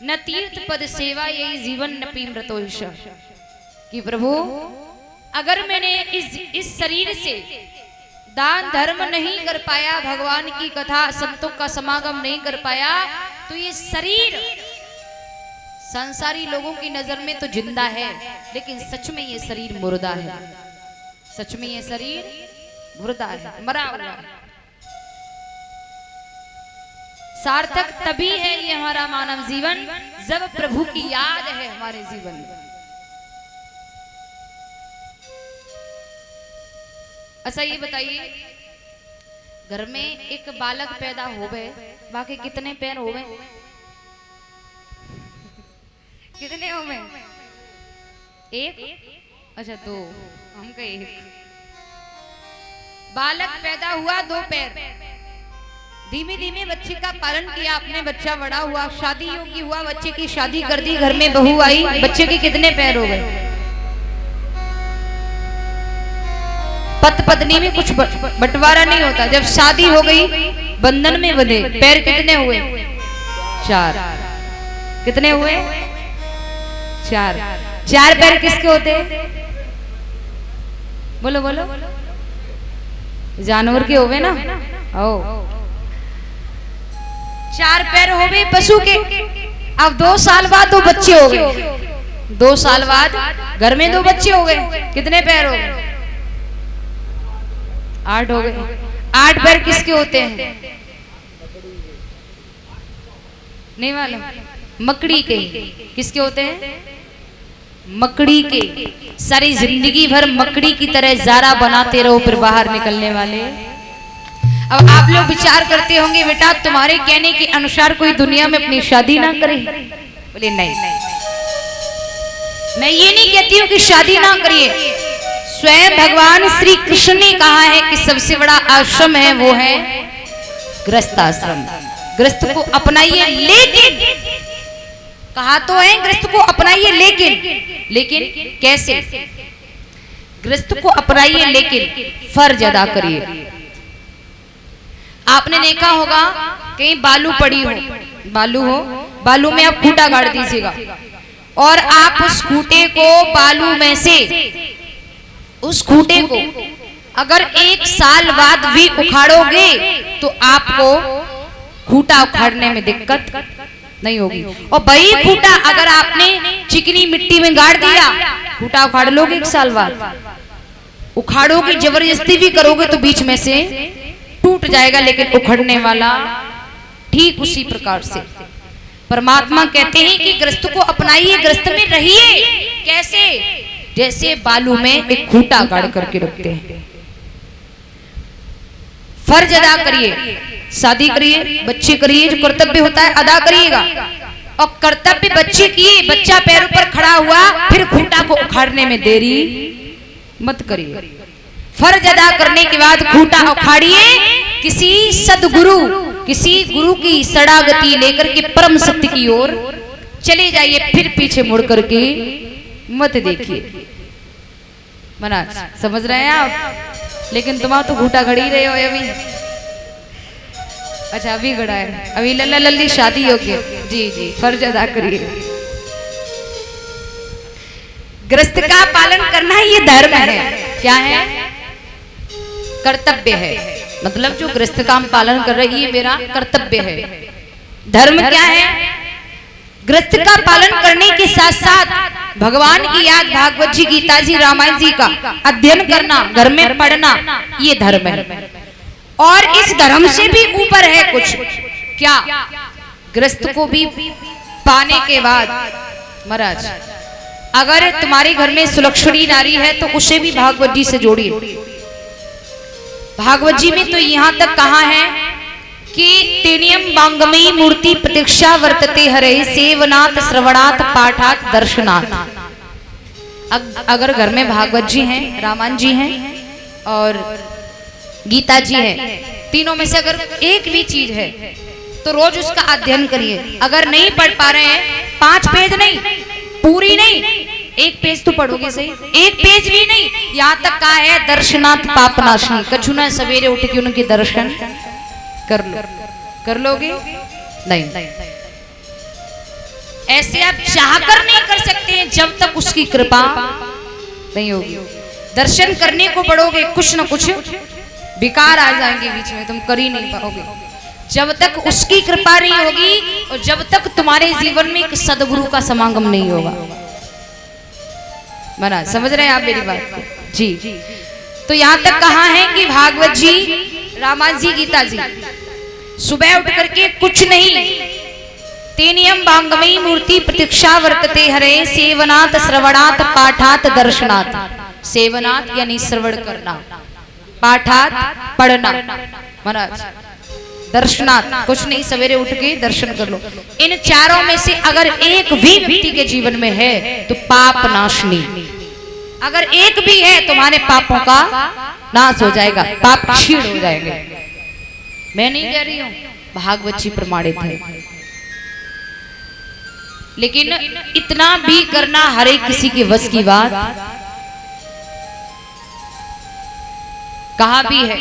न तीर्थ पद सेवा यही जीवन न पीमृतोष। कि प्रभु अगर मैंने इस शरीर से दान धर्म नहीं कर पाया, भगवान की कथा संतों का समागम नहीं कर पाया, तो ये शरीर संसारी लोगों की नजर में तो जिंदा है, लेकिन सच में ये शरीर मुर्दा है। सच में ये शरीर मुर्दा है, मरा हुआ है। सार्थक तभी है ये हमारा मानव जीवन जब प्रभु की याद है हमारे जीवन में। अच्छा ये बताइए, घर में एक बालक पैदा हो गए, बाकी कितने पैर हो गए? कितने हो गए? एक? अच्छा दो, हम कहे एक। बालक पैदा हुआ, दो पैर। धीमे धीमे बच्चे का पालन किया आपने, बच्चा बड़ा हुआ, शादी योग्य हुआ, बच्चे की शादी कर दी, घर में बहू आई, बच्चे के कितने पैर हो गए? पत पत्नी में कुछ बंटवारा नहीं होता, जब शादी हो गई बंधन में बंधे, पैर कितने हुए? चार। कितने हुए? चार। चार पैर किसके होते हैं? बोलो बोलो। जानवर के होवे ना। ओ चार पैर हो गए पशु के। अब 2 साल बाद 2 बच्चे हो गए, 2 साल बाद घर में 2 बच्चे हो गए, कितने पैर हो गए? 8 हो गए। 8 पैर किसके होते हैं? नहीं मालूम? मकड़ी के। किसके होते हैं? मकड़ी के। सारी जिंदगी भर मकड़ी की तरह जारा बनाते रहो, फिर बाहर निकलने वाले। अब आप लोग विचार करते होंगे, बेटा तुम्हारे कहने के अनुसार कोई दुनिया में अपनी शादी ना करे? बोले नहीं, मैं ये नहीं कहती हूँ कि शादी ना करिए। स्वयं भगवान श्री कृष्ण ने कहा है कि सबसे बड़ा आश्रम है वो है गृहस्थ आश्रम। गृहस्थ को अपनाइए, लेकिन कहा तो है गृहस्थ को अपनाइए, लेकिन कैसे? गृहस्थ को अपनाइए लेकिन फर्ज अदा करिए। आपने देखा होगा कहीं बालू पड़ी हो, बालू में आप खूंटा गाड़ दीजिएगा और आप उस खूंटे को बालू में से, उस खूंटे को अगर 1 साल बाद भी उखाड़ोगे तो आपको खूंटा उखाड़ने में दिक्कत नहीं होगी। और वही खूंटा अगर आपने चिकनी मिट्टी में गाड़ दिया, खूंटा उखाड़ लोगे 1 साल बाद। उखाड़ोगे, जबरदस्ती भी करोगे तो बीच में से टूट जाएगा, लेकिन उखड़ने वाला ठीक उसी प्रकार से परमात्मा कहते हैं कि गृहस्थ को अपनाइए, गृहस्थ में रहिए। कैसे? जैसे बालू में एक खूंटा गाड़ करके रखते हैं। फर्ज अदा करिए, शादी करिए, बच्चे करिए, जो कर्तव्य होता है अदा करिएगा। और कर्तव्य बच्चे किए, बच्चा पैरों पर खड़ा हुआ, फिर खूंटा को उखाड़ने में देरी मत करिए। फर्ज अदा करने के बाद खूंटा उखाड़िए, किसी सदगुरु, किसी गुरु की सड़ागति लेकर के परम सत्य की ओर चले जाइए, फिर पीछे मुड़ करके मत देखिए। महाराज समझ रहे हैं आप? लेकिन तुम तो घूटा घड़ी रहे हो अभी। अच्छा अभी घड़ा है, अभी लल्ला लल्ली शादी हो गई। जी जी, फर्ज अदा करिए। गृहस्थ का पालन करना ये धर्म है। क्या है? कर्तव्य है। मतलब जो गृहस्थ काम पालन कर रही है मेरा कर्तव्य है। धर्म क्या है? गृहस्थ का पालन करने के साथ साथ भगवान की याद, भागवत जी, गीता जी, रामायण जी का अध्ययन करना, घर में पढ़ना, ये धर्म है। और इस धर्म से भी ऊपर है कुछ। क्या? गृहस्थ को भी पाने के बाद महाराज, अगर तुम्हारे घर में सुलक्षणी नारी है तो उसे भी भागवत जी से जोड़िए। भागवत जी में तो यहाँ तक कहा है कि तेनियम वांगमयी मूर्ति प्रतीक्षा वर्तते हरे, सेवनाथ श्रवणाथ पाठात दर्शनाथ। अगर घर में भागवत जी हैं, रामायण जी हैं और गीता जी है, तीनों में से अगर एक भी चीज है तो रोज उसका अध्ययन करिए। अगर नहीं पढ़ पा रहे हैं, 5 पेज नहीं, पूरी नहीं, 1 पेज तो पढ़ोगे सही, 1 पेज भी नहीं। यहाँ तक कहा है दर्शनाथ पापनाशनी, कछु ना सवेरे उठ के उनके दर्शन कर लो। कर लोगे? नहीं। ऐसे आप चाहकर नहीं कर सकते हैं जब तक उसकी कृपा नहीं होगी। दर्शन करने को बढ़ोगे, कुछ न कुछ विकार आ जाएंगे बीच में, तुम कर ही नहीं पाओगे जब तक उसकी कृपा नहीं होगी और जब तक तुम्हारे जीवन में एक सदगुरु का समागम नहीं होगा। महाराज समझ रहे हैं आप मेरी बात को? जी। तो यहाँ तक कहा है कि भागवत जी, रामायण जी, गीता जी सुबह उठ करके कुछ नहीं, तेनियम भांगमयी मूर्ति प्रतीक्षा वर्तते हरे, सेवनात् श्रवणात् पाठात् दर्शनात्। सेवनात् यानी श्रवण करना, पाठात् पढ़ना, महाराज दर्शनात् कुछ नहीं, सवेरे उठ के दर्शन कर लो। इन चारों में से अगर एक भी व्यक्ति के जीवन में है तो पाप नाशनी, अगर एक भी है तुम्हारे पापों का नाश हो जाएगा, पाप क्षीण हो जाएंगे। मैं नहीं कह रही हूं, भागवत जी प्रमाणित है। लेकिन इतना भी करना हर एक किसी के वश की बात कहा भी है।